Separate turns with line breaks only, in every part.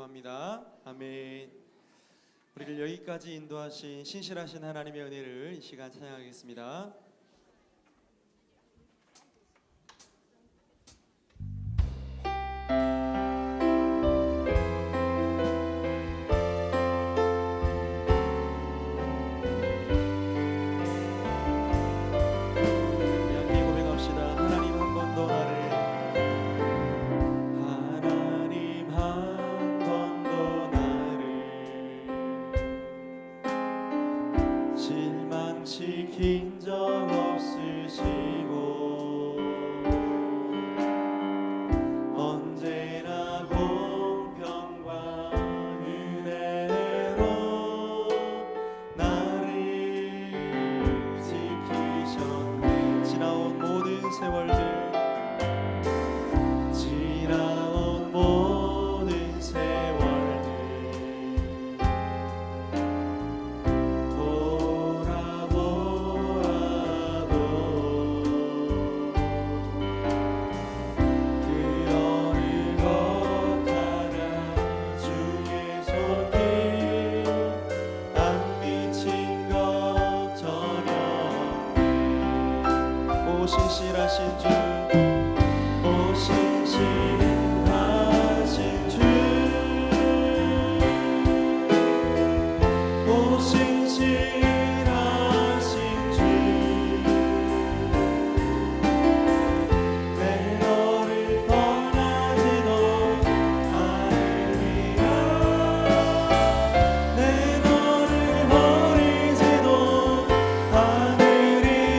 기도합니다. 아멘. 우리를 여기까지 인도하신 신실하신 하나님의 은혜를 이 시간 찬양하겠습니다.
실망시킨 적 없으시고 언제나 공평과 은혜로 나를 지키셨네.
지나온 모든 세월들 신실하신 주, 오 신실하신 주, 오 신실하신 주, 내 너를 떠나지도 않으리라, 내 너를 버리지도 않으리라.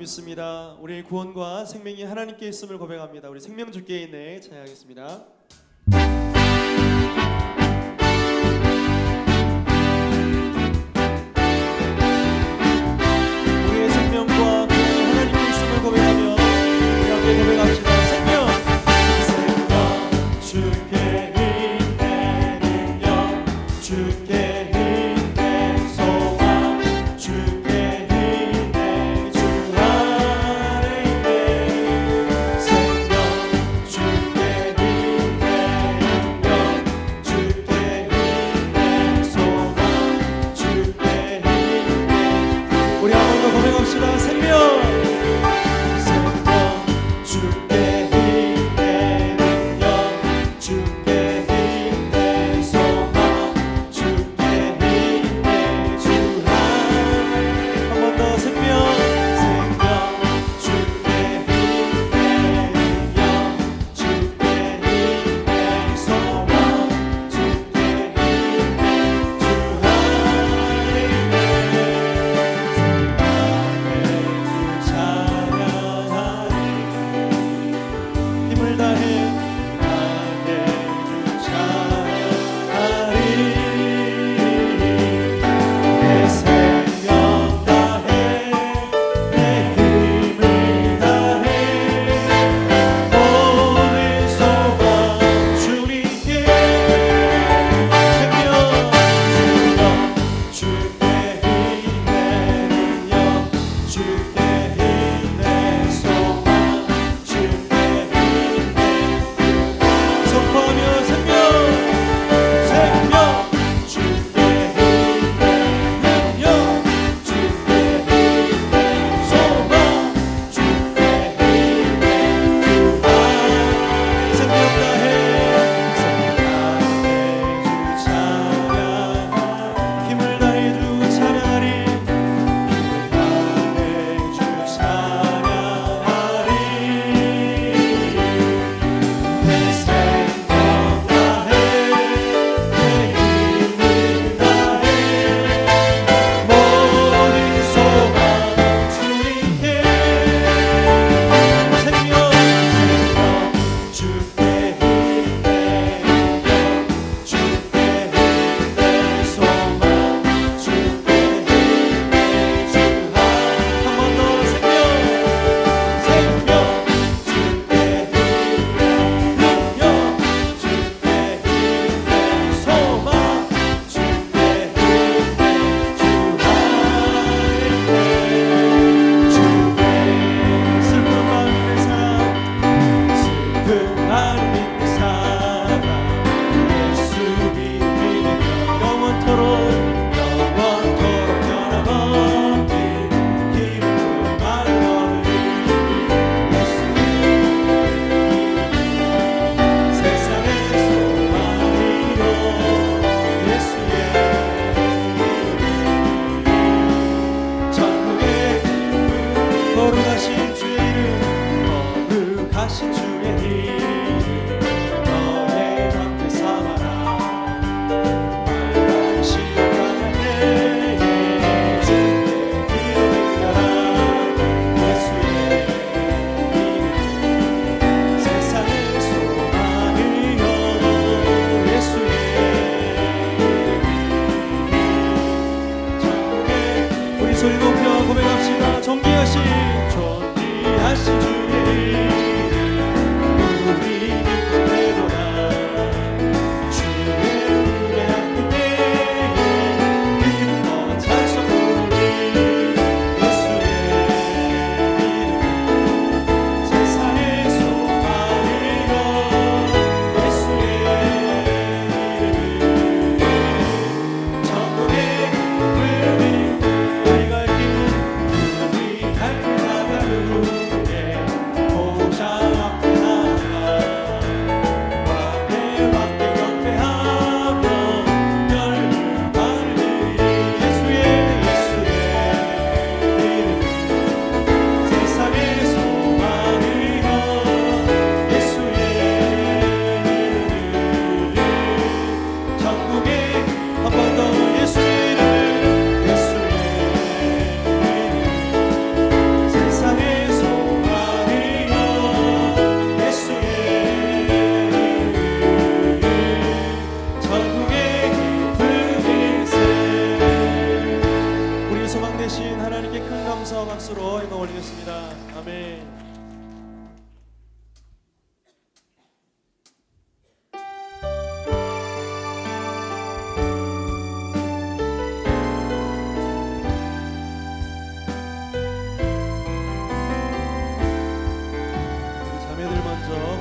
믿습니다. 우리의 구원과 생명이 하나님께 있음을 고백합니다. 우리 생명주께 있네 찬양하겠습니다. 우리의 생명과 구원이 하나님께 있음을 고백하며 우리 함께 고백합시다. 생명
주께 있네 능력 주께 있네 소망 주께 있네 주 안에 있네 생명 주께 있네 능력 주께 있네 소망 주께 있네
우리 한 번 더 고백합시다. 생명
주께 있네 능력 주께 있네 소망 주께 있네 주 안에
한 번 더 생명
주께 있네 능력 주께 있네 소망 주께 있네 주 안에 있네 주 찬양하리
힘을 다해
주 찬양하리 내 생명 다해 내 힘을 다해 모든 소망 주님께 생명 주께 있네 능력 주께 있네 소망 주께
선포하며 생명
생명 주께 있네 능력 주께 있네 소망 주께 있네 주 안에
생명 다해
주 찬양하리
힘을 다해 주 찬양하리
주 찬양하리 내 생명 다해 내 힘을 다해 모든 소망 주님께
생명
주께 있네 능력 주께 있네 소망 주께 있네 주 안에
한 번 더 생명
생명 주께 있네 능력 주께 있네 소망 주께 있네 주 안에 있네 주께
슬픈 마음의 사랑
슬픈 마음 있는 사람 예수 믿으며 영원토록 변함없는 기쁨 말로는 예수님 세상의 소망이요 예수의 천국의 기쁨
거룩하신 주의 이름
거룩하신 주의 이름 너의 함께 삼아라 빨간 시간 가는 때에 주께 기도드려라 예수의 이름 세상의 소망이요 예수의 이름 천국의
우리 소리 높여 고백합시다. 존귀하신
존귀하신 주의 이름 우리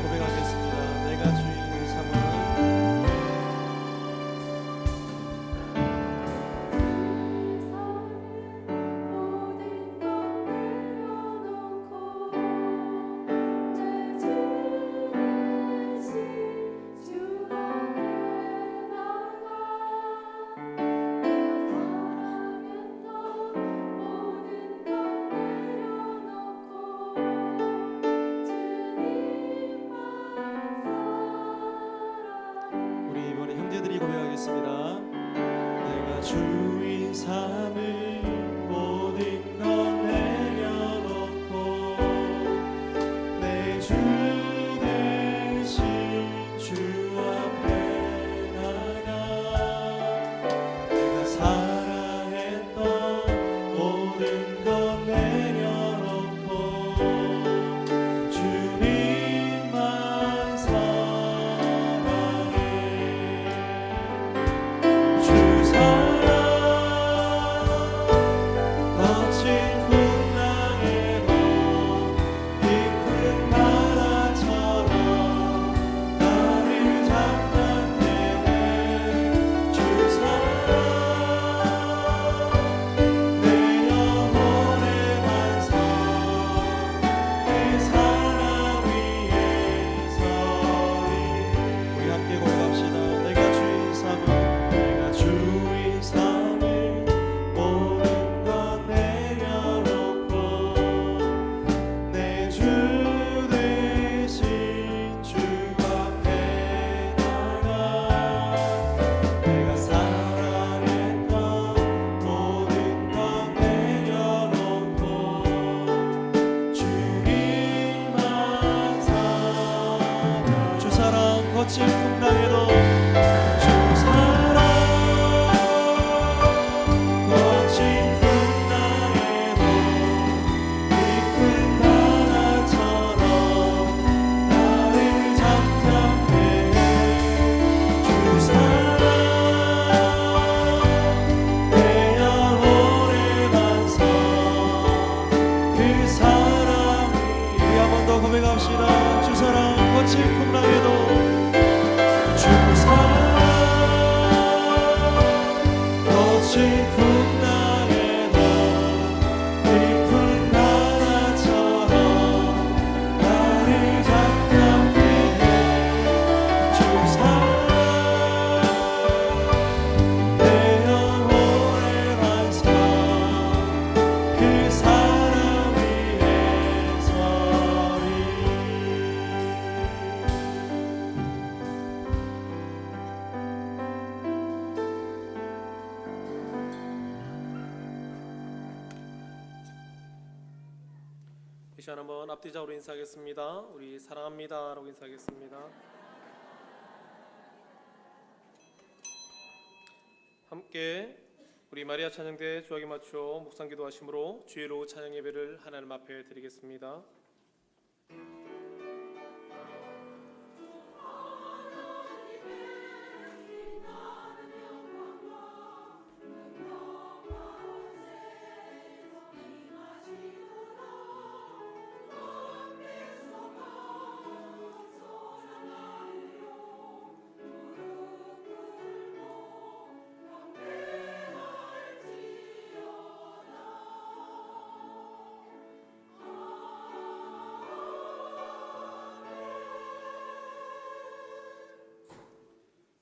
고백하겠습니다. 내가 주인 삼은 우리 이번에 형제들이 고백하겠습니다. 내가 주인 삼을 모든 건 내려놓고 내 주 대신 주 앞에 나가 내가 사랑했던 모든 건 내려놓고 주님만 사랑해 주 사랑 거친 풍랑에도 깊은 바다처럼 나를 잠잠케 해주 사랑 내 영혼의 반석 내 사랑 위에 서리 우리 함께 고백합시다. 내가 주인 삼을 내가 주인 삼을 모든 건 내려놓고 내 주 대신 주 앞에 나가 내가 사랑했던 모든 건 내려놓고 주님만 사랑 주 사랑 거친 풍랑에도 주 사랑 거친 풍랑에도 깊은 바다처럼 나를 잠잠케 해주 사랑 내 영혼의 반석 그 사랑 우리 한 번 더 고백합시다. 주 사랑 거친 풍랑에도 주 사랑 거친 풍랑에도 깊은 바다처럼 나를 잠잠케 해주 사랑 내 영혼의 반석 그 사랑 위에 서리
이 시간 한번 앞뒤자로 인사하겠습니다. 우리 사랑합니다라고 인사하겠습니다. 함께 우리 마리아 찬양대 주하게 맞춰 묵상 기도하심으로 주의로 찬양 예배를 하나님 앞에 드리겠습니다.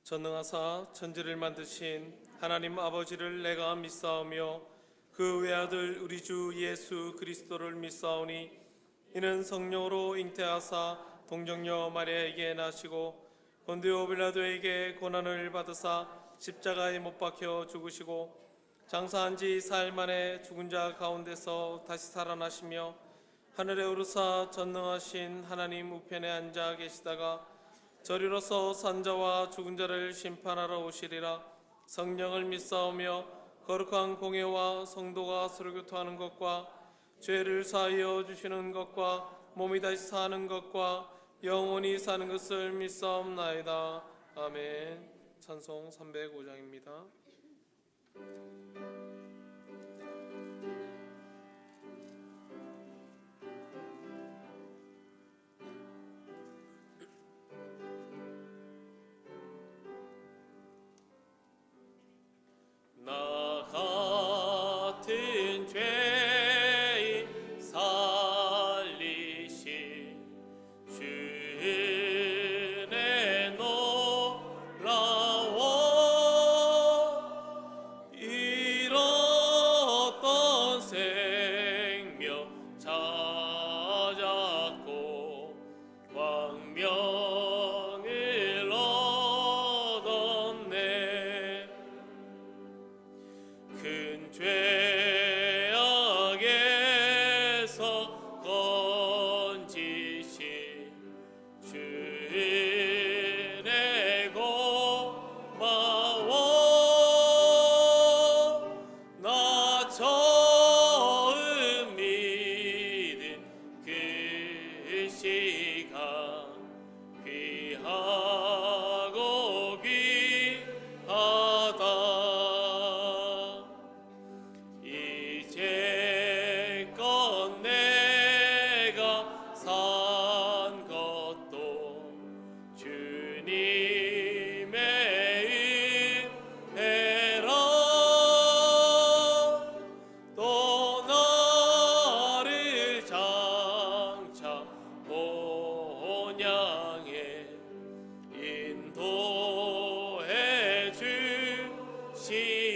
전능하사 천지를 만드신 하나님 아버지를 내가 믿사오며 그 외아들 우리 주 예수 그리스도를 믿사오니 이는 성령으로 잉태하사 동정녀 마리아에게 나시고 본디오 빌라도에게 고난을 받으사 십자가에 못 박혀 죽으시고 장사한 지 사흘 만에 죽은 자 가운데서 다시 살아나시며 하늘에 오르사 전능하신 하나님 우편에 앉아 계시다가 저리로서 산자와 죽은 자를 심판하러 오시리라. 성령을 믿사오며 거룩한 공예와 성도가 서로 교통하는 것과 죄를 사하여 주시는 것과 몸이 다시 사는 것과 영원히 사는 것을 믿사옵나이다. 아멘. 찬송 305장입니다. 귀하고 귀하다. 이제껏 내가 산 것도 주님의 은혜라. 또 나를 장차 본향에 인도해 주시리.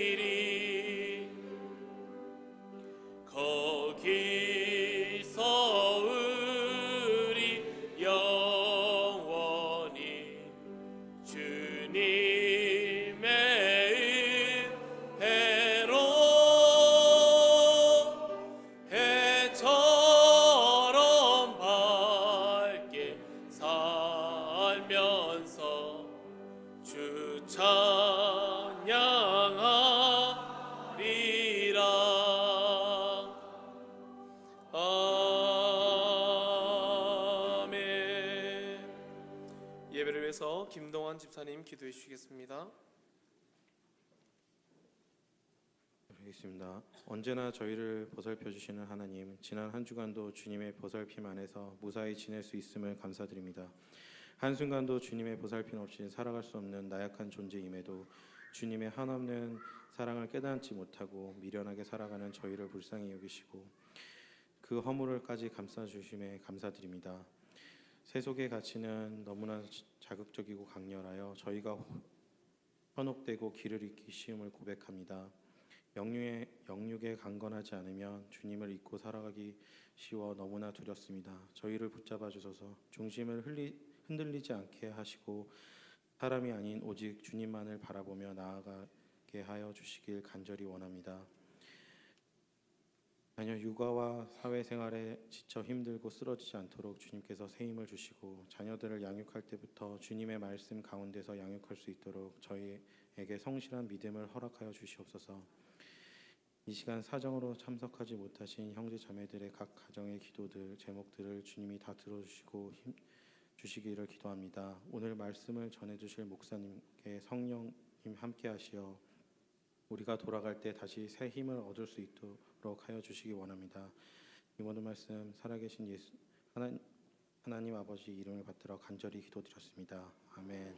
거기서 우리 영원히 주님의 은혜로 해처럼 밝게 살면서 주 찬양하리라. 아멘. 예배를 위해서 김동환 집사님 기도해 주시겠습니다.
하겠습니다. 언제나 저희를 보살펴 주시는 하나님, 지난 한 주간도 주님의 보살핌 안에서 무사히 지낼 수 있음을 감사드립니다. 한순간도 주님의 보살핌 없이 살아갈 수 없는 나약한 존재임에도 주님의 한없는 사랑을 깨닫지 못하고 미련하게 살아가는 저희를 불쌍히 여기시고 그 허물을까지 감싸주심에 감사드립니다. 세속의 가치는 너무나 자극적이고 강렬하여 저희가 현혹되고 길을 잃기 쉬움을 고백합니다. 영육에 강건하지 않으면 주님을 잊고 살아가기 쉬워 너무나 두렵습니다. 저희를 붙잡아 주소서. 중심을 흔들리지 않게 하시고 사람이 아닌 오직 주님만을 바라보며 나아가게 하여 주시길 간절히 원합니다. 자녀 육아와 사회생활에 지쳐 힘들고 쓰러지지 않도록 주님께서 새 힘을 주시고 자녀들을 양육할 때부터 주님의 말씀 가운데서 양육할 수 있도록 저희에게 성실한 믿음을 허락하여 주시옵소서. 이 시간 사정으로 참석하지 못하신 형제 자매들의 각 가정의 기도들 제목들을 주님이 다 들어주시고 힘 주시기를 기도합니다. 오늘 말씀을 전해주실 목사님께 성령님 함께하시어 우리가 돌아갈 때 다시 새 힘을 얻을 수 있도록 하여 주시기 원합니다. 이 모든 말씀 살아계신 예수 하나님 아버지 이름을 받들어 간절히 기도드렸습니다. 아멘.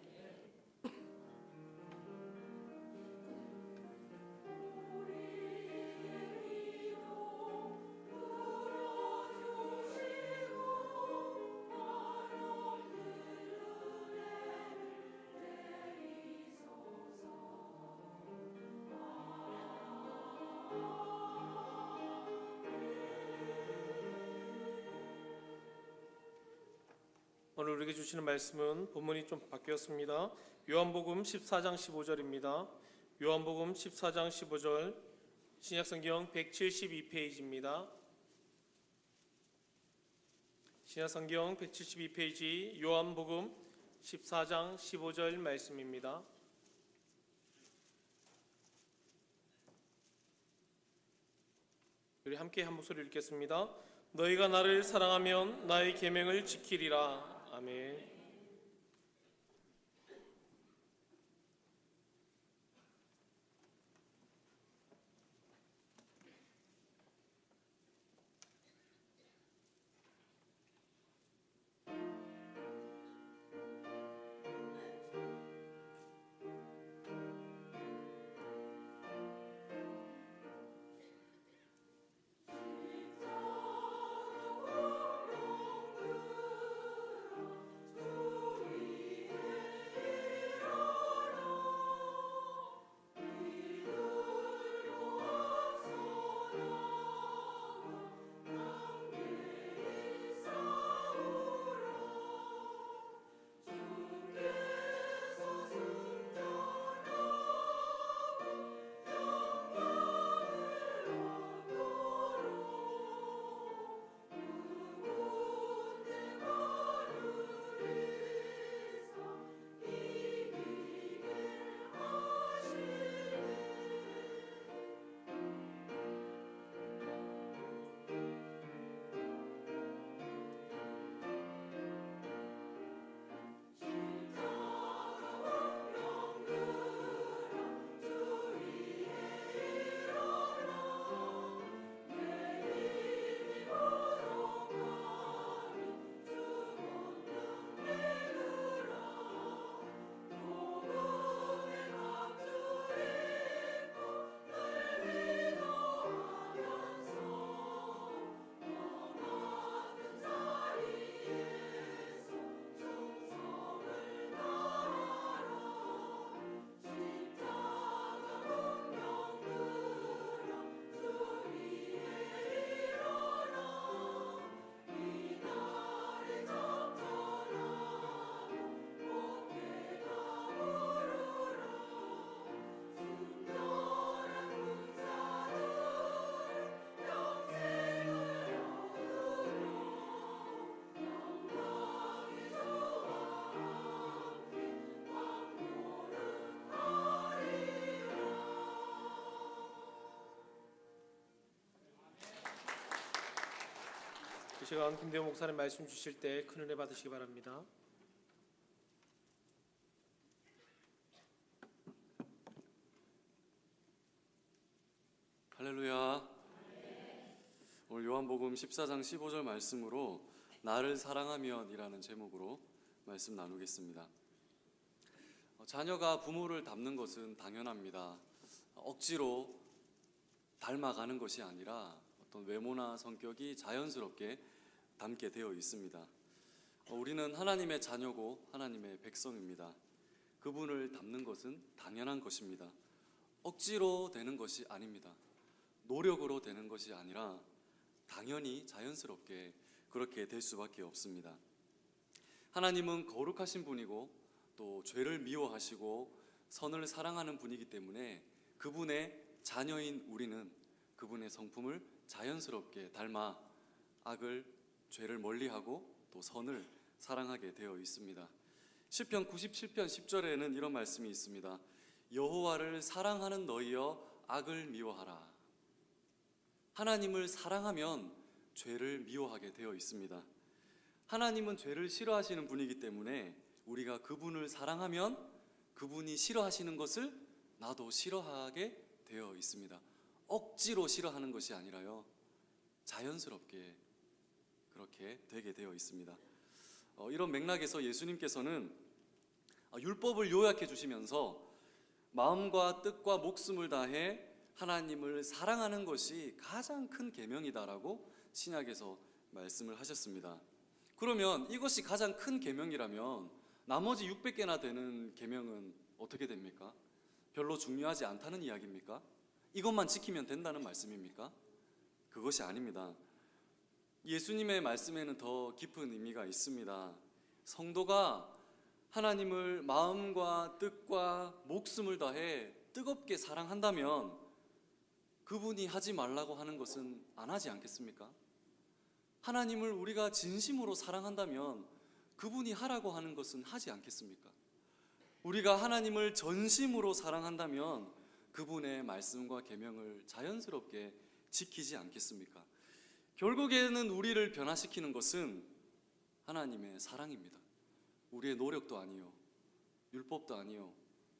오늘 우리에게 주시는 말씀은 본문이 좀 바뀌었습니다. 요한복음 14장 15절입니다. 요한복음 14장 15절 신약성경 172페이지입니다. 신약성경 172페이지 요한복음 14장 15절 말씀입니다. 우리 함께 한 목소리 읽겠습니다. 너희가 나를 사랑하면 나의 계명을 지키리라. 아멘. 시간 김대호 목사님 말씀 주실 때 큰 은혜 받으시기 바랍니다.
할렐루야. 오늘 요한복음 14장 15절 말씀으로 나를 사랑하면이라는 제목으로 말씀 나누겠습니다. 자녀가 부모를 닮는 것은 당연합니다. 억지로 닮아가는 것이 아니라 어떤 외모나 성격이 자연스럽게 닮게 되어 있습니다. 우리는 하나님의 자녀고 하나님의 백성입니다. 그분을 닮는 것은 당연한 것입니다. 억지로 되는 것이 아닙니다. 노력으로 되는 것이 아니라 당연히 자연스럽게 그렇게 될 수밖에 없습니다. 하나님은 거룩하신 분이고 또 죄를 미워하시고 선을 사랑하는 분이기 때문에 그분의 자녀인 우리는 그분의 성품을 자연스럽게 닮아 악을, 죄를 멀리하고 또 선을 사랑하게 되어 있습니다. 시편 97편 10절에는 이런 말씀이 있습니다. 여호와를 사랑하는 너희여 악을 미워하라. 하나님을 사랑하면 죄를 미워하게 되어 있습니다. 하나님은 죄를 싫어하시는 분이기 때문에 우리가 그분을 사랑하면 그분이 싫어하시는 것을 나도 싫어하게 되어 있습니다. 억지로 싫어하는 것이 아니라요, 자연스럽게 그렇게 되게 되어 있습니다. 이런 맥락에서 예수님께서는 율법을 요약해 주시면서 마음과 뜻과 목숨을 다해 하나님을 사랑하는 것이 가장 큰 계명이다라고 신약에서 말씀을 하셨습니다. 그러면 이것이 가장 큰 계명이라면 나머지 600개나 되는 계명은 어떻게 됩니까? 별로 중요하지 않다는 이야기입니까? 이것만 지키면 된다는 말씀입니까? 그것이 아닙니다. 예수님의 말씀에는 더 깊은 의미가 있습니다. 성도가 하나님을 마음과 뜻과 목숨을 다해 뜨겁게 사랑한다면 그분이 하지 말라고 하는 것은 안 하지 않겠습니까? 하나님을 우리가 진심으로 사랑한다면 그분이 하라고 하는 것은 하지 않겠습니까? 우리가 하나님을 전심으로 사랑한다면 그분의 말씀과 계명을 자연스럽게 지키지 않겠습니까? 결국에는 우리를 변화시키는 것은 하나님의 사랑입니다. 우리의 노력도 아니요, 율법도 아니요,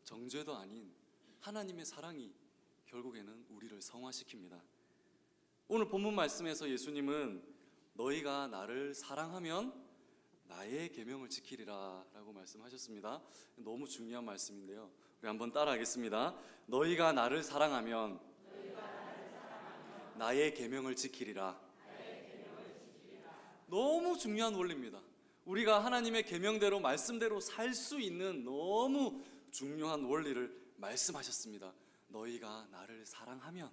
정죄도 아닌 하나님의 사랑이 결국에는 우리를 성화시킵니다. 오늘 본문 말씀에서 예수님은 너희가 나를 사랑하면 나의 계명을 지키리라 라고 말씀하셨습니다. 너무 중요한 말씀인데요, 우리 한번 따라하겠습니다. 너희가 나를 사랑하면 나의 계명을 지키리라. 너무 중요한 원리입니다. 우리가 하나님의 계명대로 말씀대로 살 수 있는 너무 중요한 원리를 말씀하셨습니다. 너희가 나를 사랑하면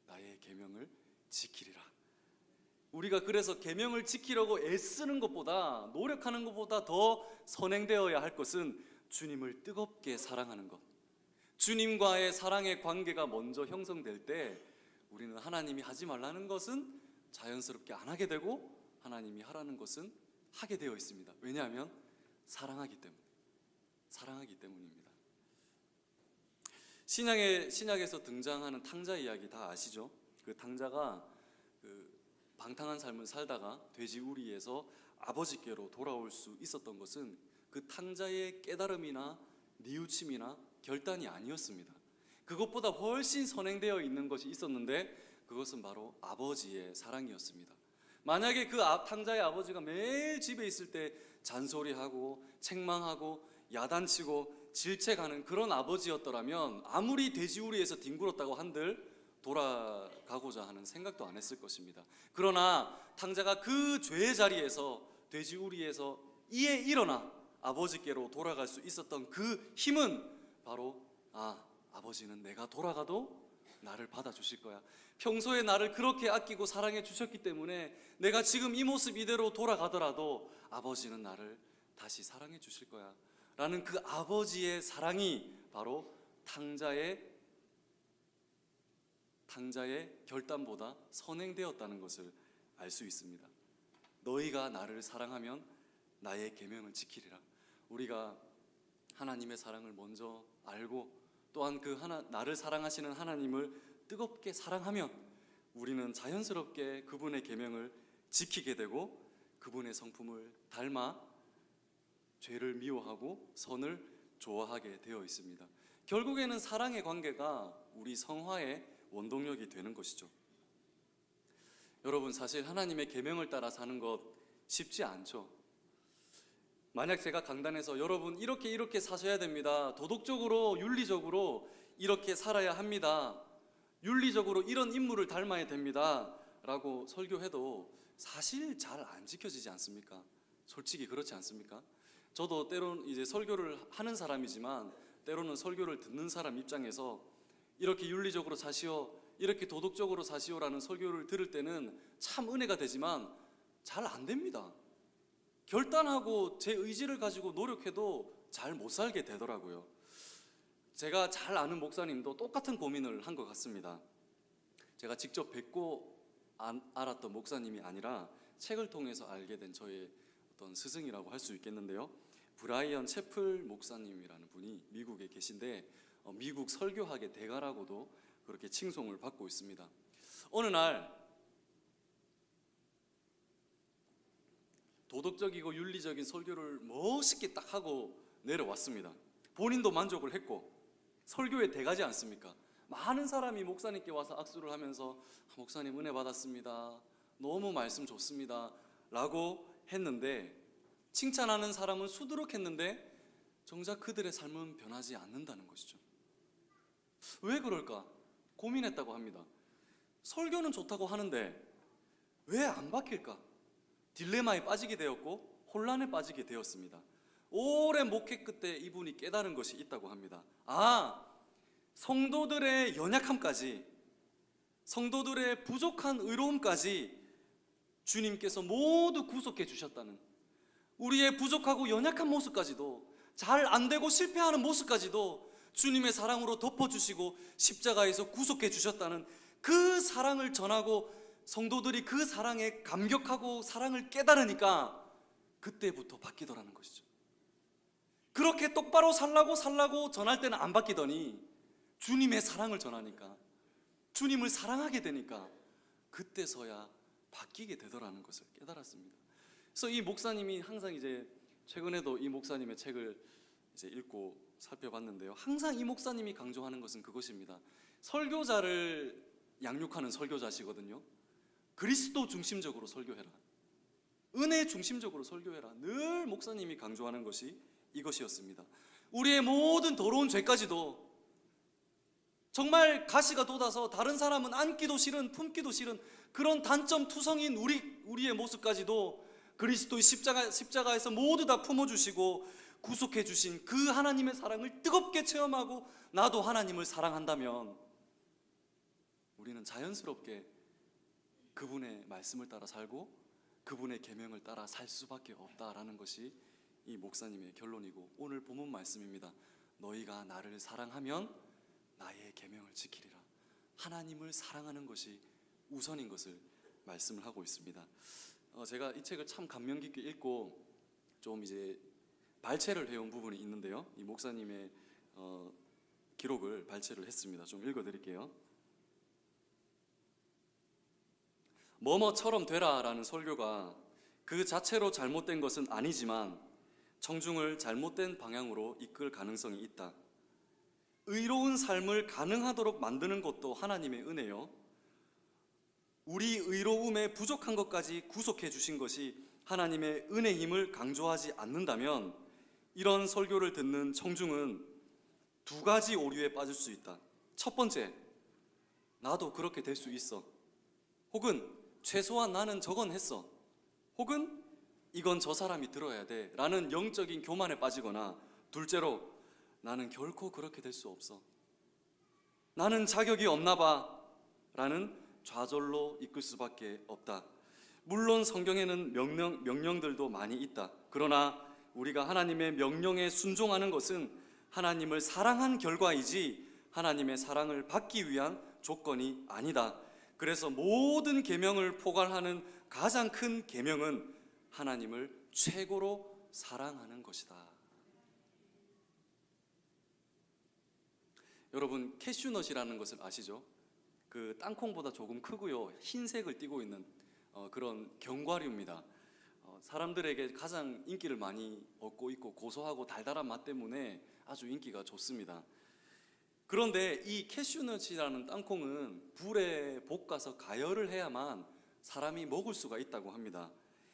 나의 계명을 지키리라. 우리가 그래서 계명을 지키려고 애쓰는 것보다, 노력하는 것보다 더 선행되어야 할 것은 주님을 뜨겁게 사랑하는 것. 주님과의 사랑의 관계가 먼저 형성될 때 우리는 하나님이 하지 말라는 것은 자연스럽게 안 하게 되고 하나님이 하라는 것은 하게 되어 있습니다. 왜냐하면 사랑하기 때문입니다. 신약에서 등장하는 탕자 이야기 다 아시죠? 그 탕자가 방탕한 삶을 살다가 돼지 우리에서 아버지께로 돌아올 수 있었던 것은 그 탕자의 깨달음이나 뉘우침이나 결단이 아니었습니다. 그것보다 훨씬 선행되어 있는 것이 있었는데 그것은 바로 아버지의 사랑이었습니다. 만약에 그 탕자의 아버지가 매일 집에 있을 때 잔소리하고 책망하고 야단치고 질책하는 그런 아버지였더라면 아무리 돼지우리에서 뒹굴었다고 한들 돌아가고자 하는 생각도 안 했을 것입니다. 그러나 탕자가 그 죄의 자리에서 돼지우리에서 이에 일어나 아버지께로 돌아갈 수 있었던 그 힘은 바로 아버지는 내가 돌아가도 나를 받아주실 거야. 평소에 나를 그렇게 아끼고 사랑해 주셨기 때문에 내가 지금 이 모습 이대로 돌아가더라도 아버지는 나를 다시 사랑해 주실 거야 라는 그 아버지의 사랑이 바로 탕자의 결단보다 선행되었다는 것을 알 수 있습니다. 너희가 나를 사랑하면 나의 계명을 지키리라. 우리가 하나님의 사랑을 먼저 알고 또한 나를 사랑하시는 하나님을 뜨겁게 사랑하면 우리는 자연스럽게 그분의 계명을 지키게 되고 그분의 성품을 닮아 죄를 미워하고 선을 좋아하게 되어 있습니다. 결국에는 사랑의 관계가 우리 성화의 원동력이 되는 것이죠. 여러분, 사실 하나님의 계명을 따라 사는 것 쉽지 않죠. 만약 제가 강단에서 여러분 이렇게 사셔야 됩니다, 도덕적으로 윤리적으로 이렇게 살아야 합니다, 윤리적으로 이런 인물을 닮아야 됩니다 라고 설교해도 사실 잘 안 지켜지지 않습니까? 솔직히 그렇지 않습니까? 저도 때로는 이제 설교를 하는 사람이지만 때로는 설교를 듣는 사람 입장에서 이렇게 윤리적으로 사시오, 이렇게 도덕적으로 사시오라는 설교를 들을 때는 참 은혜가 되지만 잘 안 됩니다. 결단하고 제 의지를 가지고 노력해도 잘 못 살게 되더라고요. 제가 잘 아는 목사님도 똑같은 고민을 한 것 같습니다. 제가 직접 뵙고 알았던 목사님이 아니라 책을 통해서 알게 된 저의 어떤 스승이라고 할 수 있겠는데요. 브라이언 채플 목사님이라는 분이 미국에 계신데 미국 설교학의 대가라고도 그렇게 칭송을 받고 있습니다. 어느 날 도덕적이고 윤리적인 설교를 멋있게 딱 하고 내려왔습니다. 본인도 만족을 했고 설교에 대가지 않습니까? 많은 사람이 목사님께 와서 악수를 하면서 목사님 은혜 받았습니다, 너무 말씀 좋습니다 라고 했는데, 칭찬하는 사람은 수두룩했는데 정작 그들의 삶은 변하지 않는다는 것이죠. 왜 그럴까 고민했다고 합니다. 설교는 좋다고 하는데 왜 안 바뀔까? 딜레마에 빠지게 되었고 혼란에 빠지게 되었습니다. 오랜 목회 끝에 이분이 깨달은 것이 있다고 합니다. 성도들의 연약함까지, 성도들의 부족한 의로움까지 주님께서 모두 구속해 주셨다는, 우리의 부족하고 연약한 모습까지도, 잘 안 되고 실패하는 모습까지도 주님의 사랑으로 덮어주시고 십자가에서 구속해 주셨다는 그 사랑을 전하고 성도들이 그 사랑에 감격하고 사랑을 깨달으니까 그때부터 바뀌더라는 것이죠. 그렇게 똑바로 살라고 전할 때는 안 바뀌더니 주님의 사랑을 전하니까, 주님을 사랑하게 되니까 그때서야 바뀌게 되더라는 것을 깨달았습니다. 그래서 이 목사님이 항상 이제 최근에도 이 목사님의 책을 이제 읽고 살펴봤는데요, 항상 이 목사님이 강조하는 것은 그것입니다. 설교자를 양육하는 설교자시거든요. 그리스도 중심적으로 설교해라, 은혜 중심적으로 설교해라. 늘 목사님이 강조하는 것이 이것이었습니다. 우리의 모든 더러운 죄까지도, 정말 가시가 돋아서 다른 사람은 안기도 싫은, 품기도 싫은 그런 단점 투성인 우리의 모습까지도 그리스도의 십자가에서 모두 다 품어주시고 구속해 주신 그 하나님의 사랑을 뜨겁게 체험하고 나도 하나님을 사랑한다면 우리는 자연스럽게 그분의 말씀을 따라 살고 그분의 계명을 따라 살 수밖에 없다라는 것이 이 목사님의 결론이고 오늘 본문 말씀입니다. 너희가 나를 사랑하면 나의 계명을 지키리라. 하나님을 사랑하는 것이 우선인 것을 말씀을 하고 있습니다. 제가 이 책을 참 감명 깊게 읽고 좀 이제 발췌를 해온 부분이 있는데요, 이 목사님의 기록을 발췌를 했습니다. 좀 읽어드릴게요. 뭐뭐처럼 되라라는 설교가 그 자체로 잘못된 것은 아니지만 청중을 잘못된 방향으로 이끌 가능성이 있다. 의로운 삶을 가능하도록 만드는 것도 하나님의 은혜요, 우리 의로움에 부족한 것까지 구속해 주신 것이 하나님의 은혜임을 강조하지 않는다면 이런 설교를 듣는 청중은 두 가지 오류에 빠질 수 있다. 첫 번째, 나도 그렇게 될 수 있어, 혹은 최소한 나는 저건 했어, 혹은 이건 저 사람이 들어야 돼 라는 영적인 교만에 빠지거나, 둘째로 나는 결코 그렇게 될 수 없어, 나는 자격이 없나 봐 라는 좌절로 이끌 수밖에 없다. 물론 성경에는 명령들도 많이 있다. 그러나 우리가 하나님의 명령에 순종하는 것은 하나님을 사랑한 결과이지 하나님의 사랑을 받기 위한 조건이 아니다. 그래서 모든 계명을 포괄하는 가장 큰 계명은 하나님을 최고로 사랑하는 것이다. 여러분, 캐슈넛이라는 것을 아시죠? 그 땅콩보다 조금 크고요, 흰색을 띠고 있는 그런 견과류입니다. 사람들에게 가장 인기를 많이 얻고 있고 고소하고 달달한 맛 때문에 아주 인기가 좋습니다. 그런데 이 캐슈넛이라는 땅콩은 불에 볶아서 가열을 해야만 사람이 먹을 수가 있다고 합니다.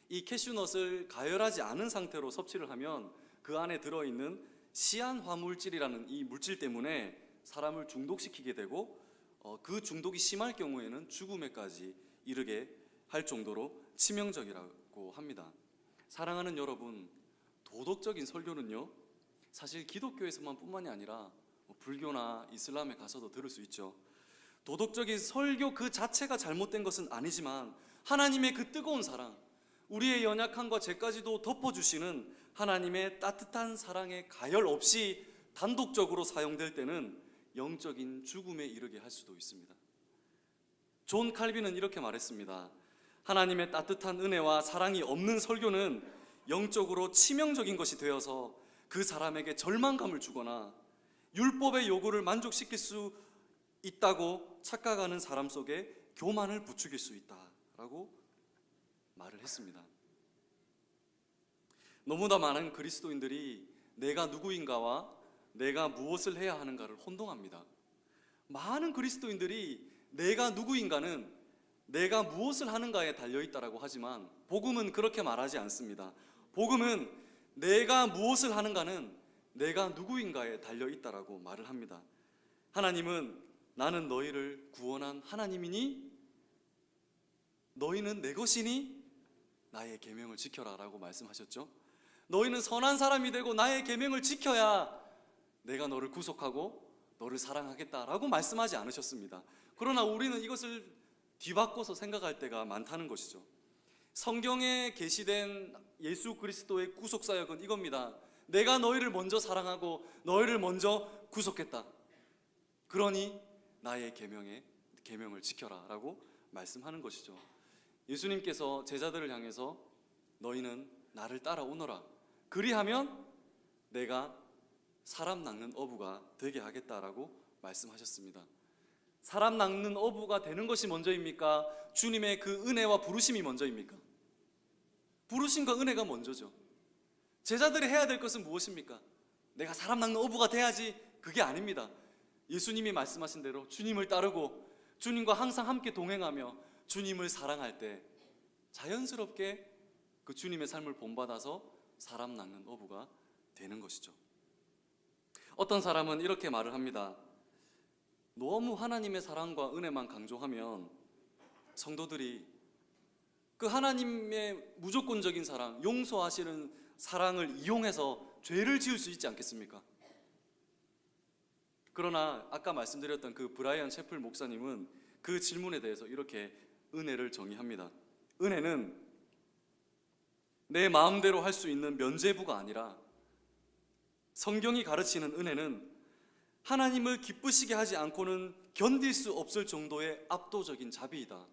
이 캐슈넛을 가열하지 않은 상태로 섭취를 하면 그 안에 들어있는 시안화물질이라는 이 물질 때문에 사람을 중독시키게 되고 그 중독이 심할 경우에는 죽음에까지 이르게 할 정도로 치명적이라고 합니다. 사랑하는 여러분, 도덕적인 설교는요, 사실 기독교에서만 뿐만이 아니라 불교나 이슬람에 가서도 들을 수 있죠. 도덕적인 설교 그 자체가 잘못된 것은 아니지만 하나님의 그 뜨거운 사랑, 우리의 연약함과 죄까지도 덮어주시는 하나님의 따뜻한 사랑의 가열 없이 단독적으로 사용될 때는 영적인 죽음에 이르게 할 수도 있습니다. 존 칼빈은 이렇게 말했습니다. 하나님의 따뜻한 은혜와 사랑이 없는 설교는 영적으로 치명적인 것이 되어서 그 사람에게 절망감을 주거나 율법의 요구를 만족시킬 수 있다고 착각하는 사람 속에 교만을 부추길 수 있다라고 말을 했습니다. 너무나 많은 그리스도인들이 내가 누구인가와 내가 무엇을 해야 하는가를 혼동합니다. 많은 그리스도인들이 내가 누구인가는 내가 무엇을 하는가에 달려있다라고 하지만 복음은 그렇게 말하지 않습니다. 복음은 내가 무엇을 하는가는 내가 누구인가에 달려있다라고 말을 합니다. 하나님은 나는 너희를 구원한 하나님이니 너희는 내 것이니 나의 계명을 지켜라 라고 말씀하셨죠. 너희는 선한 사람이 되고 나의 계명을 지켜야 내가 너를 구속하고 너를 사랑하겠다라고 말씀하지 않으셨습니다. 그러나 우리는 이것을 뒤바꿔서 생각할 때가 많다는 것이죠. 성경에 계시된 예수 그리스도의 구속사역은 이겁니다. 내가 너희를 먼저 사랑하고 너희를 먼저 구속했다. 그러니 나의 계명을 지켜라 라고 말씀하는 것이죠. 예수님께서 제자들을 향해서 너희는 나를 따라오너라. 그리하면 내가 사람 낚는 어부가 되게 하겠다라고 말씀하셨습니다. 사람 낚는 어부가 되는 것이 먼저입니까? 주님의 그 은혜와 부르심이 먼저입니까? 부르심과 은혜가 먼저죠. 제자들이 해야 될 것은 무엇입니까? 내가 사람 낚는 어부가 돼야지. 그게 아닙니다. 예수님이 말씀하신 대로 주님을 따르고 주님과 항상 함께 동행하며 주님을 사랑할 때 자연스럽게 그 주님의 삶을 본받아서 사람 낚는 어부가 되는 것이죠. 어떤 사람은 이렇게 말을 합니다. 너무 하나님의 사랑과 은혜만 강조하면 성도들이 그 하나님의 무조건적인 사랑, 용서하시는 사랑을 이용해서 죄를 지을 수 있지 않겠습니까? 그러나 아까 말씀드렸던 그 브라이언 채플 목사님은 그 질문에 대해서 이렇게 은혜를 정의합니다. 은혜는 내 마음대로 할 수 있는 면죄부가 아니라 성경이 가르치는 은혜는 하나님을 기쁘시게 하지 않고는 견딜 수 없을 정도의 압도적인 자비이다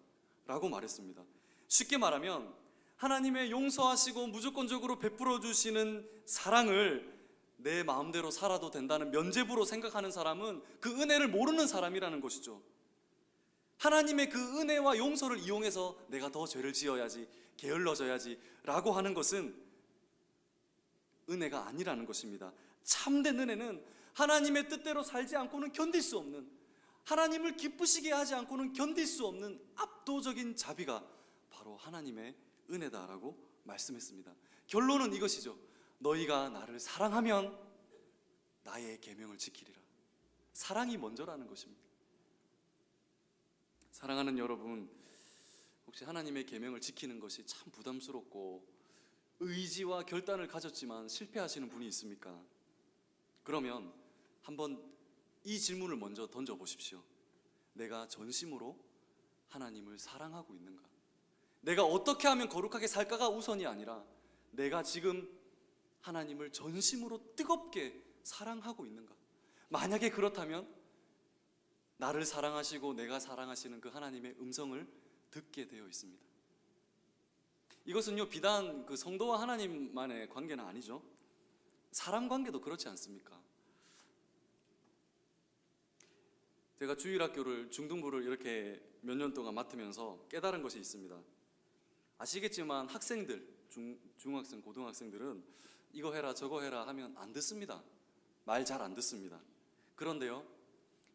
라고 말했습니다. 쉽게 말하면 하나님의 용서하시고 무조건적으로 베풀어 주시는 사랑을 내 마음대로 살아도 된다는 면죄부로 생각하는 사람은 그 은혜를 모르는 사람이라는 것이죠. 하나님의 그 은혜와 용서를 이용해서 내가 더 죄를 지어야지, 게을러져야지 라고 하는 것은 은혜가 아니라는 것입니다. 참된 은혜는 하나님의 뜻대로 살지 않고는 견딜 수 없는, 하나님을 기쁘시게 하지 않고는 견딜 수 없는 압도적인 자비가 바로 하나님의 은혜다라고 말씀했습니다. 결론은 이것이죠. 너희가 나를 사랑하면 나의 계명을 지키리라. 사랑이 먼저라는 것입니다. 사랑하는 여러분, 혹시 하나님의 계명을 지키는 것이 참 부담스럽고 의지와 결단을 가졌지만 실패하시는 분이 있습니까? 그러면 한번 이 질문을 먼저 던져보십시오. 내가 전심으로 하나님을 사랑하고 있는가? 내가 어떻게 하면 거룩하게 살까가 우선이 아니라 내가 지금 하나님을 전심으로 뜨겁게 사랑하고 있는가? 만약에 그렇다면 나를 사랑하시고 내가 사랑하시는 그 하나님의 음성을 듣게 되어 있습니다. 이것은요, 비단 그 성도와 하나님만의 관계는 아니죠. 사람 관계도 그렇지 않습니까? 제가 주일학교를 중등부를 이렇게 몇 년 동안 맡으면서 깨달은 것이 있습니다. 아시겠지만 학생들, 중학생, 고등학생들은 이거 해라 저거 해라 하면 안 듣습니다. 말 잘 안 듣습니다. 그런데요,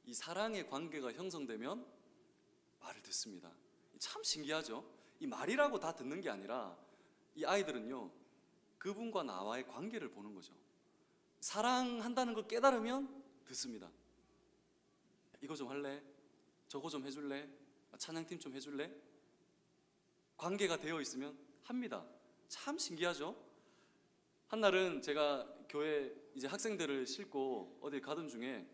이 사랑의 관계가 형성되면 말을 듣습니다. 참 신기하죠? 이 말이라고 다 듣는 게 아니라 이 아이들은요, 그분과 나와의 관계를 보는 거죠. 사랑한다는 걸 깨달으면 듣습니다. 이거 좀 할래? 저거 좀 해줄래? 찬양팀 좀 해줄래? 관계가 되어 있으면 합니다. 참 신기하죠? 한날은 제가 교회 이제 학생들을 싣고 어디 가던 중에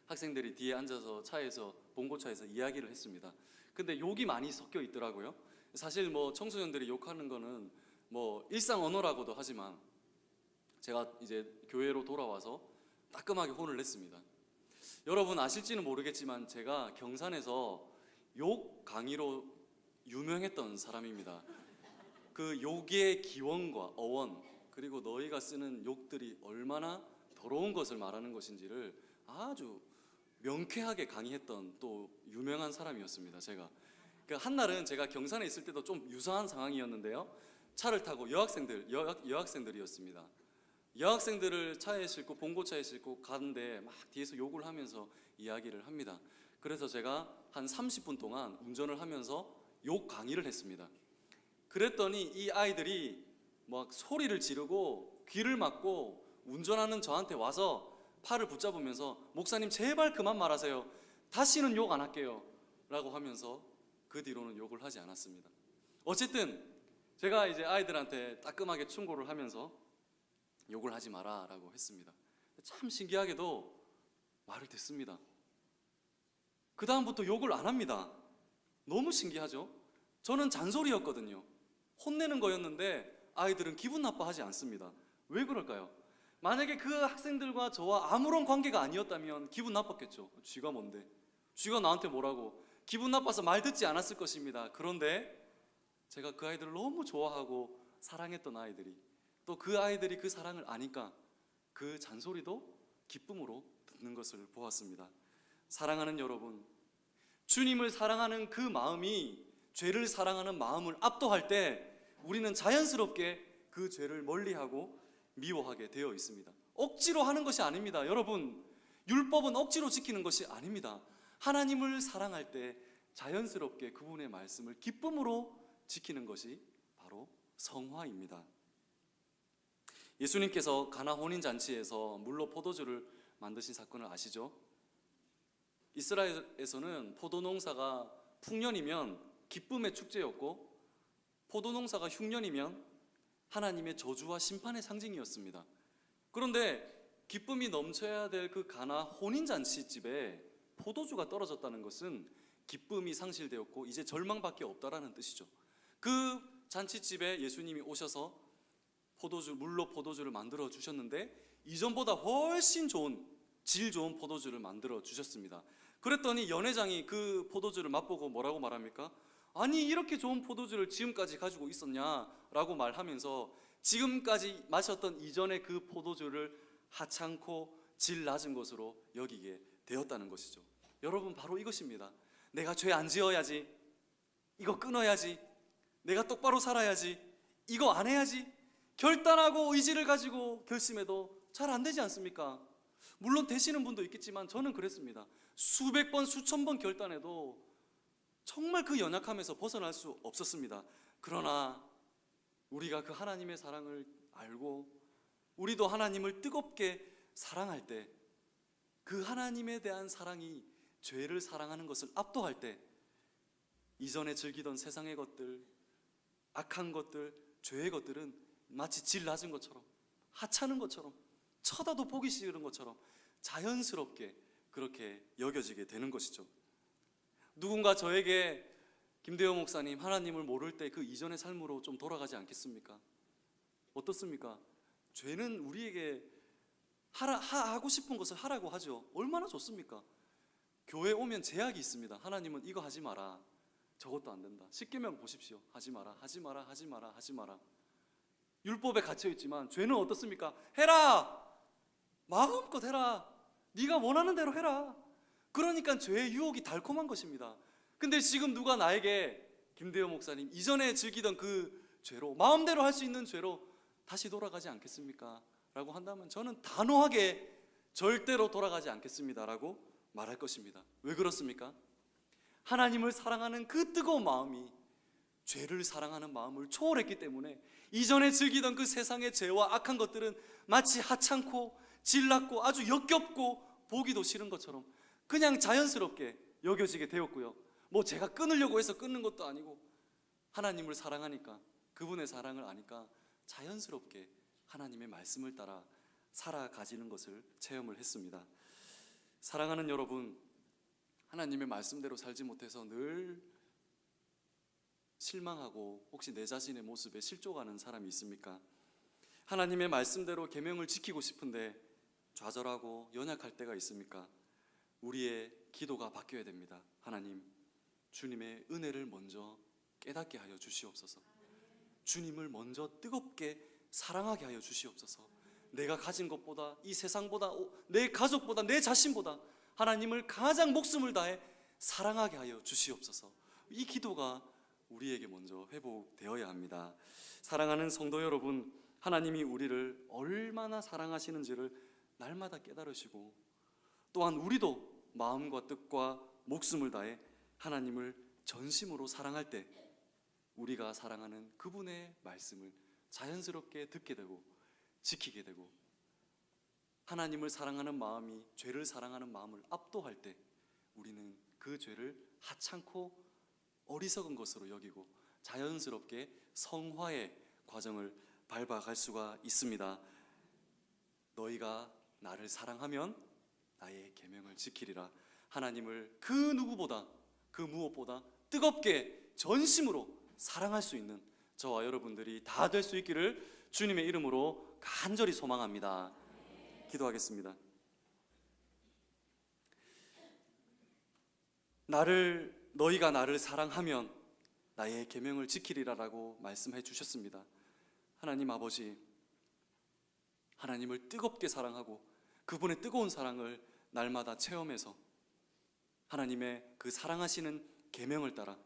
학생들이 뒤에 앉아서 차에서 봉고차에서 이야기를 했습니다. 근데 욕이 많이 섞여 있더라고요. 사실 뭐 청소년들이 욕하는 거는 뭐 일상 언어라고도 하지만 제가 이제 교회로 돌아와서 따끔하게 혼을 냈습니다. 여러분 아실지는 모르겠지만 제가 경산에서 욕 강의로 유명했던 사람입니다. 그 욕의 기원과 어원, 그리고 너희가 쓰는 욕들이 얼마나 더러운 것을 말하는 것인지를 아주 명쾌하게 강의했던 또 유명한 사람이었습니다. 제가 한날은 제가 경산에 있을 때도 좀 유사한 상황이었는데요, 차를 타고 여학생들이었습니다. 여학생들을 차에 싣고 봉고차에 싣고 가는데 막 뒤에서 욕을 하면서 이야기를 합니다. 그래서 제가 한 30분 동안 운전을 하면서 욕 강의를 했습니다. 그랬더니 이 아이들이 막 소리를 지르고 귀를 막고 운전하는 저한테 와서 팔을 붙잡으면서 목사님 제발 그만 말하세요. 다시는 욕 안 할게요 라고 하면서 그 뒤로는 욕을 하지 않았습니다. 어쨌든 제가 이제 아이들한테 따끔하게 충고를 하면서 욕을 하지 마라 라고 했습니다. 참 신기하게도 말을 듣습니다. 그 다음부터 욕을 안 합니다. 너무 신기하죠? 저는 잔소리였거든요. 혼내는 거였는데 아이들은 기분 나빠하지 않습니다. 왜 그럴까요? 만약에 그 학생들과 저와 아무런 관계가 아니었다면 기분 나빴겠죠. 쥐가 뭔데? 쥐가 나한테 뭐라고? 기분 나빠서 말 듣지 않았을 것입니다. 그런데 제가 그 아이들을 너무 좋아하고 사랑했던 아이들이, 또 그 아이들이 그 사랑을 아니까 그 잔소리도 기쁨으로 듣는 것을 보았습니다. 사랑하는 여러분, 주님을 사랑하는 그 마음이 죄를 사랑하는 마음을 압도할 때 우리는 자연스럽게 그 죄를 멀리하고 미워하게 되어 있습니다. 억지로 하는 것이 아닙니다. 여러분, 율법은 억지로 지키는 것이 아닙니다. 하나님을 사랑할 때 자연스럽게 그분의 말씀을 기쁨으로 지키는 것이 바로 성화입니다. 예수님께서 가나 혼인잔치에서 물로 포도주를 만드신 사건을 아시죠? 이스라엘에서는 포도농사가 풍년이면 기쁨의 축제였고, 포도농사가 흉년이면 하나님의 저주와 심판의 상징이었습니다. 그런데 기쁨이 넘쳐야 될 그 가나 혼인잔치집에 포도주가 떨어졌다는 것은 기쁨이 상실되었고 이제 절망밖에 없다라는 뜻이죠. 그 잔치집에 예수님이 오셔서 물로 포도주를 만들어 주셨는데 이전보다 훨씬 좋은, 질 좋은 포도주를 만들어 주셨습니다. 그랬더니 연회장이 그 포도주를 맛보고 뭐라고 말합니까? 아니, 이렇게 좋은 포도주를 지금까지 가지고 있었냐라고 말하면서 지금까지 마셨던 이전의 그 포도주를 하찮고 질 낮은 것으로 여기게 되었다는 것이죠. 여러분, 바로 이것입니다. 내가 죄 안 지어야지, 이거 끊어야지, 내가 똑바로 살아야지, 이거 안 해야지, 결단하고 의지를 가지고 결심해도 잘 안 되지 않습니까? 물론 되시는 분도 있겠지만 저는 그랬습니다. 수백 번, 수천 번 결단해도 정말 그 연약함에서 벗어날 수 없었습니다. 그러나 우리가 그 하나님의 사랑을 알고 우리도 하나님을 뜨겁게 사랑할 때, 그 하나님에 대한 사랑이 죄를 사랑하는 것을 압도할 때 이전에 즐기던 세상의 것들, 악한 것들, 죄의 것들은 마치 질 낮은 것처럼, 하찮은 것처럼, 쳐다도 보기 싫은 것처럼 자연스럽게 그렇게 여겨지게 되는 것이죠. 누군가 저에게 김대호 목사님, 하나님을 모를 때 그 이전의 삶으로 좀 돌아가지 않겠습니까? 어떻습니까? 죄는 우리에게 하고 싶은 것을 하라고 하죠. 얼마나 좋습니까? 교회 오면 제약이 있습니다. 하나님은 이거 하지 마라, 저것도 안 된다. 십계명 보십시오. 하지 마라, 하지 마라, 하지 마라, 하지 마라. 율법에 갇혀 있지만 죄는 어떻습니까? 해라, 마음껏 해라, 네가 원하는 대로 해라. 그러니까 죄의 유혹이 달콤한 것입니다. 근데 지금 누가 나에게 김대호 목사님 이전에 즐기던 그 죄로, 마음대로 할 수 있는 죄로 다시 돌아가지 않겠습니까? 라고 한다면 저는 단호하게 절대로 돌아가지 않겠습니다라고 말할 것입니다. 왜 그렇습니까? 하나님을 사랑하는 그 뜨거운 마음이 죄를 사랑하는 마음을 초월했기 때문에 이전에 즐기던 그 세상의 죄와 악한 것들은 마치 하찮고 질났고 아주 역겹고 보기도 싫은 것처럼 그냥 자연스럽게 여겨지게 되었고요. 뭐 제가 끊으려고 해서 끊는 것도 아니고 하나님을 사랑하니까, 그분의 사랑을 아니까 자연스럽게 하나님의 말씀을 따라 살아가지는 것을 체험을 했습니다. 사랑하는 여러분, 하나님의 말씀대로 살지 못해서 늘 실망하고 혹시 내 자신의 모습에 실족하는 사람이 있습니까? 하나님의 말씀대로 계명을 지키고 싶은데 좌절하고 연약할 때가 있습니까? 우리의 기도가 바뀌어야 됩니다. 하나님, 주님의 은혜를 먼저 깨닫게 하여 주시옵소서. 주님을 먼저 뜨겁게 사랑하게 하여 주시옵소서. 내가 가진 것보다, 이 세상보다, 내 가족보다, 내 자신보다 하나님을 가장 목숨을 다해 사랑하게 하여 주시옵소서. 이 기도가 우리에게 먼저 회복되어야 합니다. 사랑하는 성도 여러분, 하나님이 우리를 얼마나 사랑하시는지를 날마다 깨달으시고 또한 우리도 마음과 뜻과 목숨을 다해 하나님을 전심으로 사랑할 때 우리가 사랑하는 그분의 말씀을 자연스럽게 듣게 되고 지키게 되고, 하나님을 사랑하는 마음이 죄를 사랑하는 마음을 압도할 때 우리는 그 죄를 하찮고 어리석은 것으로 여기고 자연스럽게 성화의 과정을 밟아갈 수가 있습니다. 너희가 나를 사랑하면 나의 계명을 지키리라. 하나님을 그 누구보다, 그 무엇보다 뜨겁게 전심으로 사랑할 수 있는 저와 여러분들이 다 될 수 있기를 주님의 이름으로 간절히 소망합니다. 기도하겠습니다. 너희가 나를 사랑하면 나의 계명을 지키리라라고 말씀해 주셨습니다. 하나님 아버지, 하나님을 뜨겁게 사랑하고 그분의 뜨거운 사랑을 날마다 체험해서 하나님의 그 사랑하시는 계명을 따라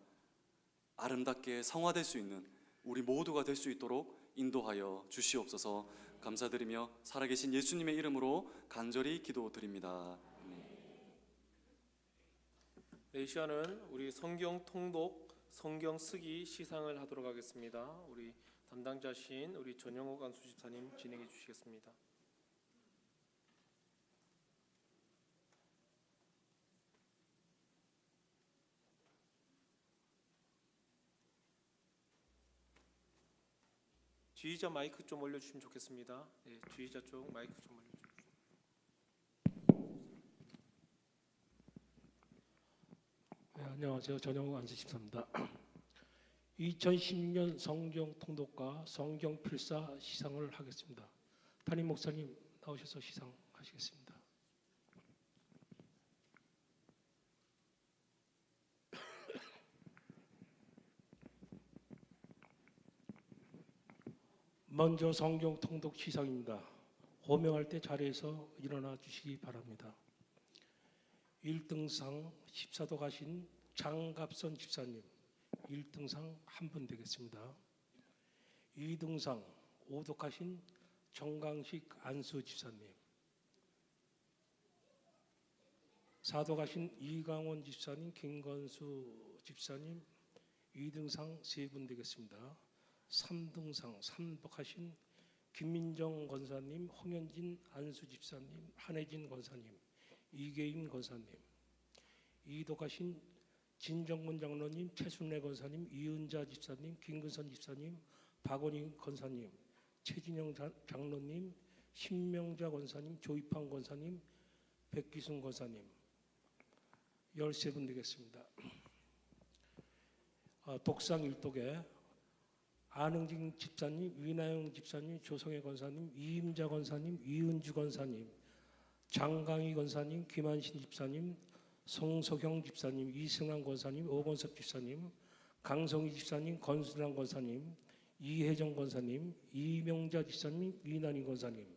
아름답게 성화될 수 있는 우리 모두가 될 수 있도록 인도하여 주시옵소서. 감사드리며 살아계신 예수님의 이름으로 간절히 기도드립니다.
네, 이 시간은 우리 성경 통독, 성경 쓰기 시상을 하도록 하겠습니다. 우리 담당자신 우리 전영옥 안수 집사님 진행해 주시겠습니다. 지휘자 마이크 좀 올려주시면 좋겠습니다. 네, 지휘자 쪽 마이크 좀 올려주세요.
네, 안녕하세요. 전영욱 안수집사입니다. 2010년 성경 통독과 성경 필사 시상을 하겠습니다. 담임 목사님 나오셔서 시상하시겠습니다. 먼저 성경 통독 시상입니다. 호명할 때 자리에서 일어나 주시기 바랍니다. 1등상 14도 가신 장갑선 집사님, 1등상 한 분 되겠습니다. 2등상 5도 가신 정강식 안수 집사님, 4도 가신 이강원 집사님, 김건수 집사님, 2등상 3분 되겠습니다. 3등상 3도 가신 김민정 권사님, 홍현진 안수 집사님, 한혜진 권사님, 이계임 권사님, 2도 가신 진정문 장로님, 최순례 권사님, 이은자 집사님, 김근선 집사님, 박원희 권사님, 최진영 장로님, 신명자 권사님, 조이판 권사님, 백기순 권사님, 13분 되겠습니다. 독상 일독에 안흥진 집사님, 위나영 집사님, 조성혜 권사님, 이임자 권사님, 이은주 권사님, 장강희 권사님, 김한신 집사님, 송석영 집사님, 이승환 권사님, 오건섭 집사님, 강성희 집사님, 권순환 권사님, 이혜정 권사님, 이명자 집사님, 이난희 권사님,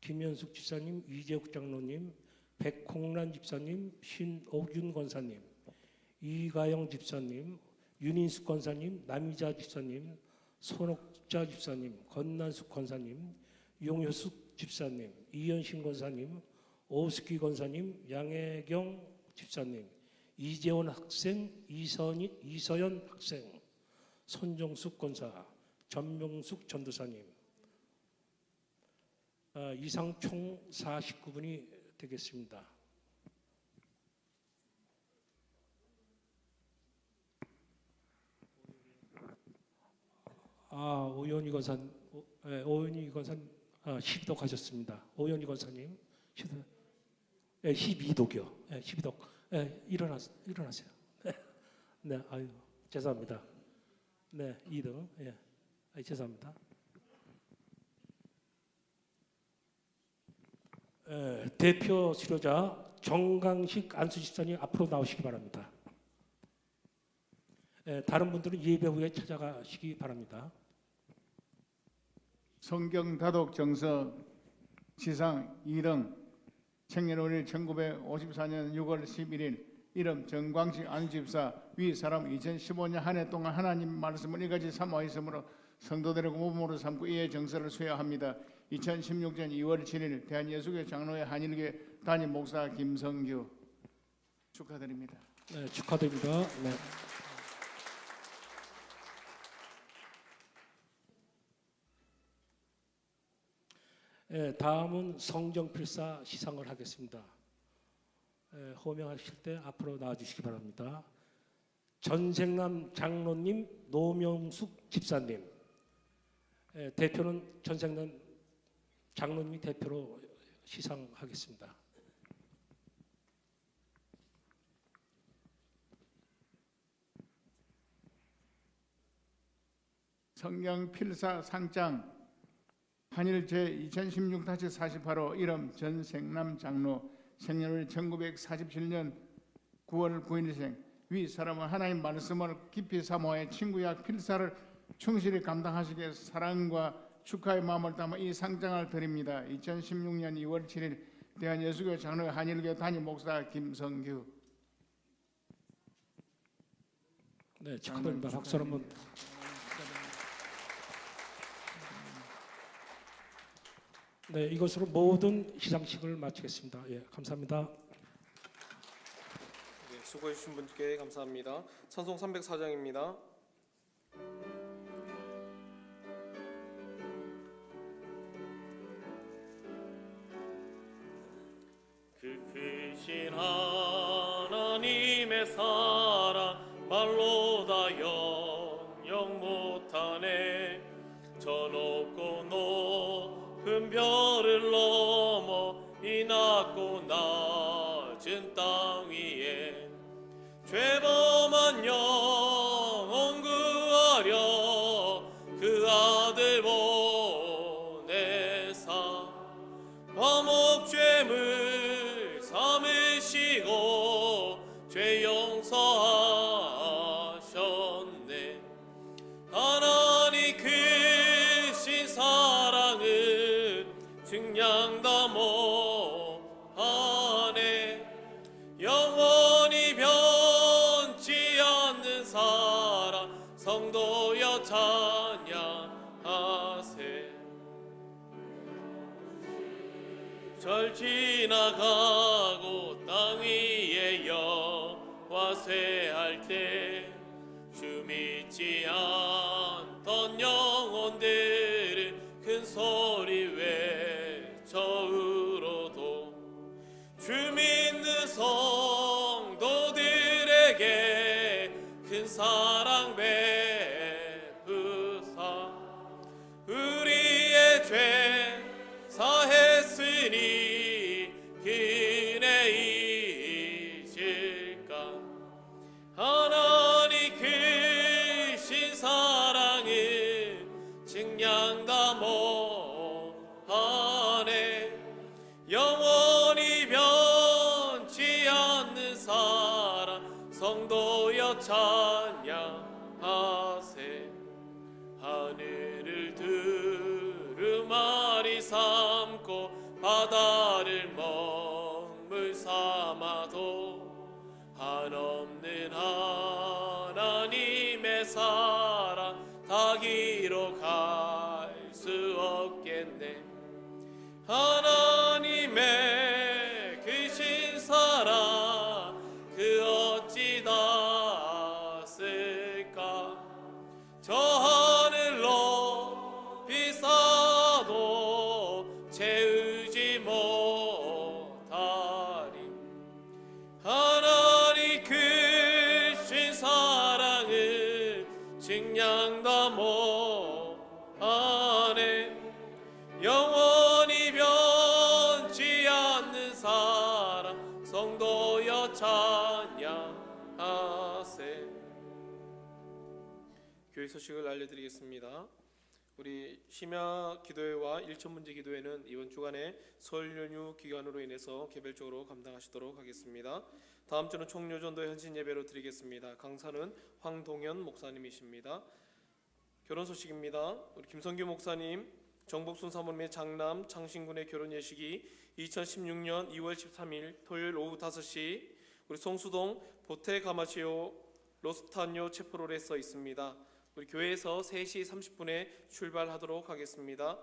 김현숙 집사님, 이재욱 장로님, 백홍란 집사님, 신옥윤 권사님, 이가영 집사님, 윤인숙 권사님, 남희자 집사님, 손옥자 집사님, 권난숙 권사님, 용효숙 집사님, 이현신 권사님, 오스키 권사님, 양혜경 집사님, 이재원 학생, 이서연 학생, 손정숙 권사, 전명숙 전도사님, 이상 총 49분이 되겠습니다. 오연희 권사님, 오연희 권사님 12독 하셨습니다. 오연희 권사님 12독이요. 12독. 일어나세요. 네, 아유 죄송합니다. 네, 2등. 죄송합니다. 대표 수료자 정강식 안수 집사님 앞으로 나오시기 바랍니다. 다른 분들은 예배 후에 찾아가시기 바랍니다.
성경 다독 정서 지상 2등 청년월일 1954년 6월 11일 이름 정광식 안집사 위 사람 2015년 한 해 동안 하나님 말씀을 이같이 사모하였으므로 성도들의 모범으로 삼고 이의 정서를 수여합니다. 2016년 2월 7일 대한예수교 장로회 한일교회 담임 목사 김성규 축하드립니다.
네, 축하드립니다. 네. 다음은 성경필사 시상을 하겠습니다. 호명하실 때 앞으로 나와주시기 바랍니다. 전생남 장로님, 노명숙 집사님. 대표는 전생남 장로님이 대표로 시상하겠습니다.
성경필사 상장 한일 제2016-48호 이름 전생남 장로 생년월 1947년 9월 9일생 위 사람은 하나님 말씀을 깊이 사모해 친구약 필사를 충실히 감당하시기에 사랑과 축하의 마음을 담아 이 상장을 드립니다. 2016년 2월 7일 대한예수교 장로회 한일교 담임 목사 김성규.
네, 축하드립니다. 박수 한번. 네, 이것으로 모든 시상식을 마치겠습니다. 감사합니다.
네, 수고해 주신 분께 감사합니다. 찬송 304장입니다. 그 크신 하나님의 사랑 말로 다 영영 못하네. 저 높고 높은 별을 넘어 이 낮고 낮은 땅 위에 죄범한 영혼 구하려 그 아들 보내사 화목죄물 삼으시고 죄 용서하셨네. 하나님 크신 사랑은 증량다 못하네. 영원히 변치 않는 사랑 성도여 찬양하세. 절 지나가고 땅 위에 여와 쇠할 때 주 믿지 않던 영혼들은 큰 소리 외쳐 울어도 주 믿는 성도들에게 큰 사랑 베푸사 우리의 죄 사했으니 그네 잊을까. 하나님 크신 사랑은 증량다 못하네. 영원히 변치 않는 사랑 성도여 찬양하세. 하늘을 두루마리 삼고 바다를 먹물 삼아도 한없는 하나님 하나님의 크신 사랑 그 어찌 닿았을까. 저 하늘로 비싸도 채우지 못하리. 하나님 크신 사랑을 증량다 못하네. 영원히 변치 않는 사랑 성도여 찬양하세. 교회 소식을 알려드리겠습니다. 우리 심야 기도회와 일천 문제 기도회는 이번 주간에 설 연휴 기간으로 인해서 개별적으로 감당하시도록 하겠습니다. 다음 주는 총료전도 현신 예배로 드리겠습니다. 강사는 황동현 목사님이십니다. 결혼 소식입니다. 우리 김성규 목사님, 정복순 사모님의 장남 창신군의 결혼 예식이 2016년 2월 13일 토요일 오후 5시 우리 송수동 보테 가마시오 로스타뇨 체프롤에 써 있습니다. 우리 교회에서 3시 30분에 출발하도록 하겠습니다.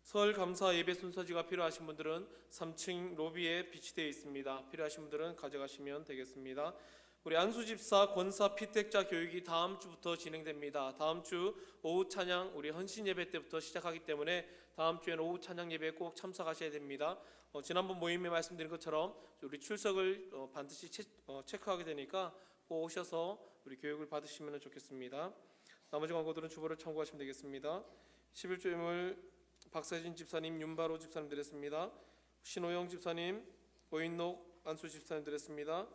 설 감사 예배 순서지가 필요하신 분들은 3층 로비에 비치되어 있습니다. 필요하신 분들은 가져가시면 되겠습니다. 우리 안수집사 권사 피택자 교육이 다음 주부터 진행됩니다. 다음 주 오후 찬양 우리 헌신 예배 때부터 시작하기 때문에 다음 주에는 오후 찬양 예배에 꼭 참석하셔야 됩니다. 지난번 모임에 말씀드린 것처럼 우리 출석을 반드시 체크하게 되니까 꼭 오셔서 우리 교육을 받으시면 좋겠습니다. 나머지 광고들은 주보를 참고하시면 되겠습니다. 11조임을 박세진 집사님, 윤바로 집사님 드렸습니다. 신호영 집사님, 오인록 안수 집사님 드렸습니다.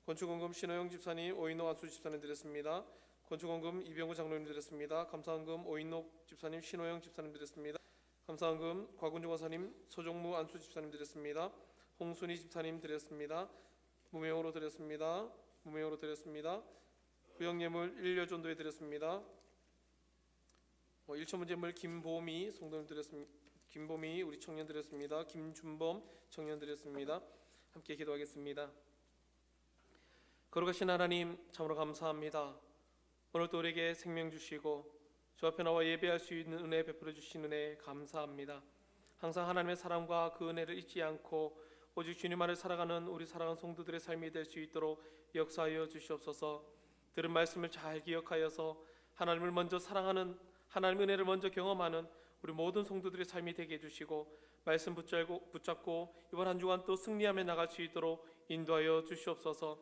건축원금 신호영 집사님, 오인록 안수 집사님 드렸습니다. 건축원금 이병우 장로님 드렸습니다. 감사원금 오인록 집사님, 신호영 집사님 드렸습니다. 감사원금 곽은주 권사님, 소종무 안수 집사님 드렸습니다. 홍순희 집사님 드렸습니다. 무명으로 드렸습니다. 무명으로 드렸습니다. 구역예물 일려전도에 드렸습니다. 일천문제물 김보미 성도님 드렸습니다. 김보미 우리 청년 드렸습니다. 김준범 청년 드렸습니다. 함께 기도하겠습니다. 거룩하신 하나님 참으로 감사합니다. 오늘도 우리에게 생명 주시고 주 앞에 나와 예배할 수 있는 은혜 베풀어 주신 은혜 감사합니다. 항상 하나님의 사랑과 그 은혜를 잊지 않고 오직 주님 안을 살아가는 우리 사랑하는 성도들의 삶이 될 수 있도록 역사하여 주시옵소서. 들은 말씀을 잘 기억하여서 하나님을 먼저 사랑하는 하나님의 은혜를 먼저 경험하는 우리 모든 성도들의 삶이 되게 해주시고 말씀 붙잡고 이번 한 주간 또 승리하며 나갈 수 있도록 인도하여 주시옵소서.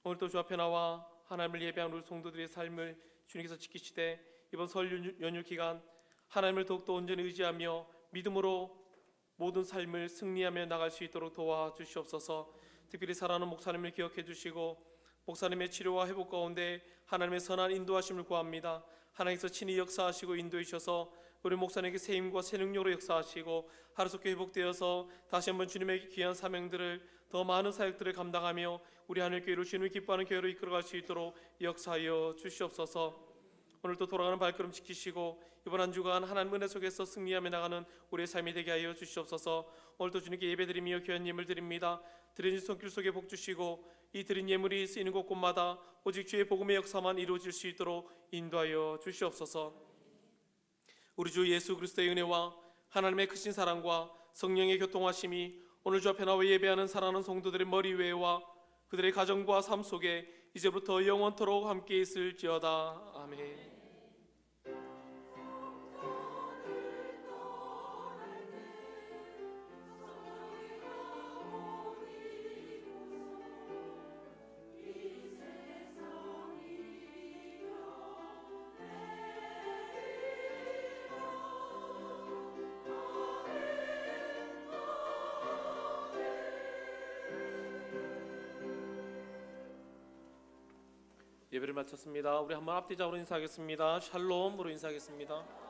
오늘도 주 앞에 나와 하나님을 예배하는 우리 성도들의 삶을 주님께서 지키시되 이번 설 연휴 기간 하나님을 더욱더 온전히 의지하며 믿음으로 모든 삶을 승리하며 나갈 수 있도록 도와주시옵소서. 특별히 사랑하는 목사님을 기억해 주시고 목사님의 치료와 회복 가운데 하나님의 선한 인도하심을 구합니다. 하나님께서 친히 역사하시고 인도해 주셔서 우리 목사님에게 새 힘과 새 능력으로 역사하시고 하루속히 회복되어서 다시 한번 주님의 귀한 사명들을 더 많은 사역들을 감당하며 우리 하늘교회로 주님을 기뻐하는 교회로 이끌어갈 수 있도록 역사하여 주시옵소서. 오늘도 돌아가는 발걸음 지키시고 이번 한 주간 하나님 은혜 속에서 승리하며 나가는 우리의 삶이 되게 하여 주시옵소서. 오늘도 주님께 예배드리며 귀한 예물 드립니다. 드린 손길 속에 복 주시고 이 드린 예물이 쓰이는 곳곳마다 오직 주의 복음의 역사만 이루어질 수 있도록 인도하여 주시옵소서. 우리 주 예수 그리스도의 은혜와 하나님의 크신 사랑과 성령의 교통하심이 오늘 주 앞에 나와 예배하는 사랑하는 성도들의 머리 위에와 그들의 가정과 삶 속에 이제부터 영원토록 함께 있을지어다. 아멘. 예배를 마쳤습니다. 우리 한번 앞뒤적으로 인사하겠습니다. 샬롬으로 인사하겠습니다.